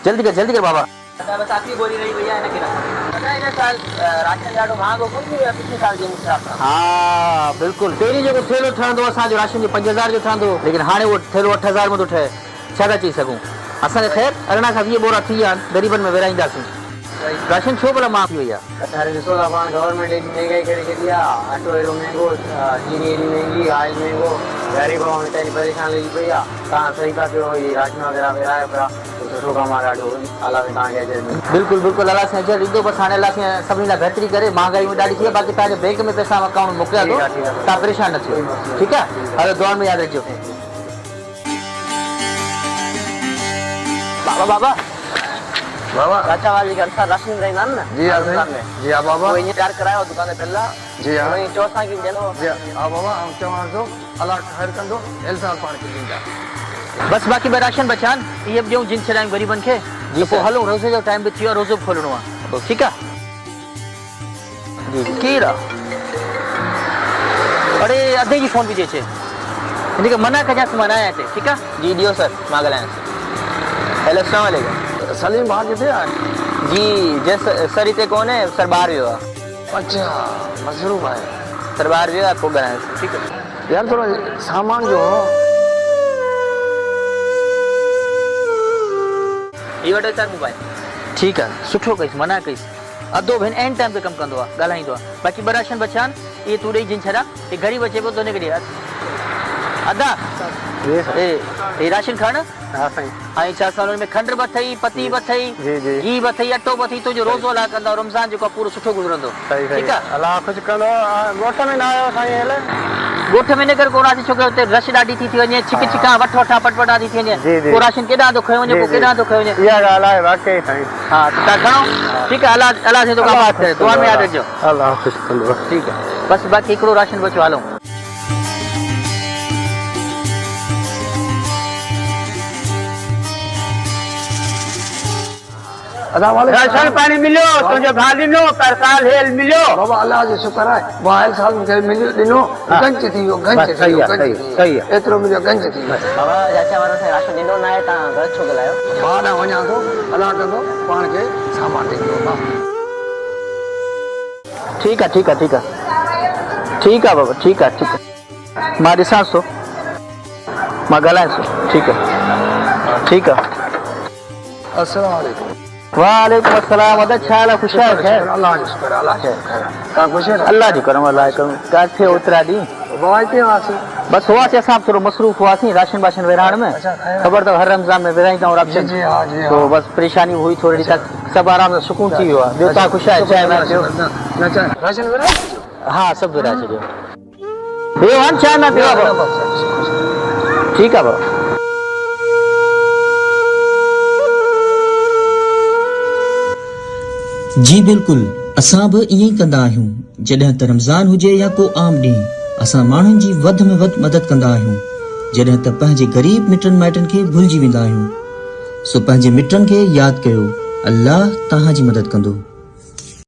जल्दी कर बाबा। बस आखिरी बोली रही भैया इनके पता है साल राशन ॾाढो महांगो कोन थी वियो आहे पिछले साल जे हिसाब सां। हाँ बिल्कुल, पहिरीं जेको थेलो ठहंदो असांजो राशन जो 5000 जो ठहंदो, लेकिन हाणे उहो थेलो 8000 में थो ठहे। छा था चई सघूं असांखे? ख़ैर अरिड़हं खां 20 बोरा थी विया आहिनि, ग़रीबनि में विराईंदासीं। राशन छो भला महांग थी वई आहे? असां ॾिसो था पाण गवर्नमेंट एॾी महांगाई करे छॾी आहे, अटो एॾो महांगो, चीनी एॾी महांगी, ऑयल महांगो, ग़रीब में पंहिंजी परेशानी लॻी पई आहे। तव्हां सही था कयो, हीअ राशन वग़ैरह विरायो पिया, सुठो कमु आहे ॾाढो। अलाह तव्हांखे अजर ॾे। बिल्कुलु बिल्कुलु, अलाह सां अजर ॾींदो। बसि हाणे अलाह सां सभिनी लाइ बहितरी करे। महांगाई में ॾाढी थी आहे, बाक़ी तव्हांजे बैंक में पैसा अकाउंट मोकिलिया थो, तव्हां परेशान न थियो, ठीकु आहे? हलो दुआ में यादि रखिजो। बाबा बाबा चाचा वाली घर सां राशन विराईंदा आहिनि न? जी हाँ जी हाँ बाबा वो हीअं तयारु करायो दुकान ते पहला। जी हाँ चओ असांखे बि ॾियणो। जी हाँ बाबा हम चवां थो अलाह ख़ैर कंदो, इंसान पाण खे ॾींदा। बस बाक़ी ॿ राशन बचा आहिनि, इहे बि ॾियूं जिन छॾायूं ग़रीबनि खे। जी पोइ हलूं, रोज़े जो टाइम बि थी वियो आहे, रोज़ो बि खोलणो आहे, ठीकु आहे? जी केरु आहे? अड़े अधे जी फ़ोन बि थी अचे, हिनखे मना कजांसि, मां न आहियां हिते, ठीकु आहे? जी ॾियो सर, मां ॻाल्हायांसि। हेलो अस्सलाम वालेकुम। सलीम भाउ किथे आहे? जी जस सर हिते कोन्हे, सर ॿाहिरि वियो आहे। अच्छा मसरूफ़ आहे, सर ॿाहिरि वियो आहे, पोइ ॻाल्हायांसि, ठीकु आहे? यार थोरो सामान जो इहो वठो सर मोबाइल। ठीकु आहे, सुठो कईसि, मना कईसि। अधो भेण एंड टाइम ते कमु कंदो आहे, ॻाल्हाईंदो आहे। बाक़ी ॿ राशन बचिया आहिनि, इहे तूं ॾेई जिन छॾा, हे ग़रीब अचे पियो त हुनखे ॾे अदा। हे राशन खण। हाँ साईं। ऐं छा हुन में खंड बि अथई, पती बि अथई, घी बि अथई, अटो बि अथई। तुंहिंजो रोज़ो अला कंदो, रमज़ान जेको पूरो सुठो गुज़रंदो, ठीकु आहे? अलाह कुझु कंदो। ॻोठ में न आयो साईं? हेले ॻोठ में इन करे कोन आसी, छोकी हुते रश ॾाढी थी वञे, छिक छिका वठ वठा पटपटा थी वञे, पोइ राशन केॾां थो खयो वञे, पोइ केॾां थो खयो वञे। इहा ॻाल्हि आहे वाक़ई साईं। हा तव्हां खणो, ठीकु आहे? अलाह से दुआ करे, दुआ में यादि रखिजो। अलाह ख़ुशि कंदो, ठीकु आहे? बसि बाक़ी हिकिड़ो राशन बचियो, हलो। राशन पानी मिलो, तुंहिंजो भाउ ॾिनो, पर साल हेल मिलो। बाबा अलाह जो शुक्र आहे, वाहिल साल मूंखे मिलियो ॾिनो, गंज थी वियो, गंज थी वियो, सही आहे, एतिरो मिलियो, गंज थी वियो। बाबा चाचा वारो सां राशन ॾिनो न आहे, तव्हां घर छो ॻाल्हायो? ॿाहिरि वञा थो, अलाह कंदो पाण खे सामान ॾींदो। ठीकु आहे, ठीकु आहे, ठीकु आहे, ठीकु आहे बाबा, ठीकु आहे, ठीकु आहे। मां ॾिसांसि थो, मां ॻाल्हायांसि थो, ठीकु आहे, ठीकु आहे। अस्सलाम वालेकुम। वालेकुम अस्सलाम। अदा छा हाल आहे? ख़ुशि आहे? ख़ैर अलाह जो शुक्र, अलाह जो तव्हां ख़ुशि आहियो? अल्लाह जो करम, अल्लाह जो करम। किथे ओतिरा ॾींहं बाबा हिते हुआसीं, बसि हुआसीं असां थोरो मसरूफ़ हुआसीं राशन वाशन विराइण में। ख़बर अथव हर रमज़ान में विराईंदा आहियूं राशन। जी हाँ जी हाँ। तो बसि परेशानी हुई थोरी, सभु आराम सां सुकून थी वियो आहे। ॿियो तव्हां ख़ुशि आहे? चांहि वांहि पियो? राशन विराए? हा सभु विराए छॾियो। ॿियो हाणे चांहि न पियो आहे? ठीकु आहे बाबा। जी बिल्कुल, असां बि ईअं ई कंदा आहियूं। जॾहिं त रमज़ान हुजे या को आम ॾींहुं, असां माण्हुनि जी वध में वधि मदद कंदा आहियूं। जॾहिं त पंहिंजे ग़रीब मिटनि माइटनि खे भुलिजी वेंदा आहियूं। सो पंहिंजे मिटनि खे यादि कयो, अल्लाह तव्हांजी मदद कंदो।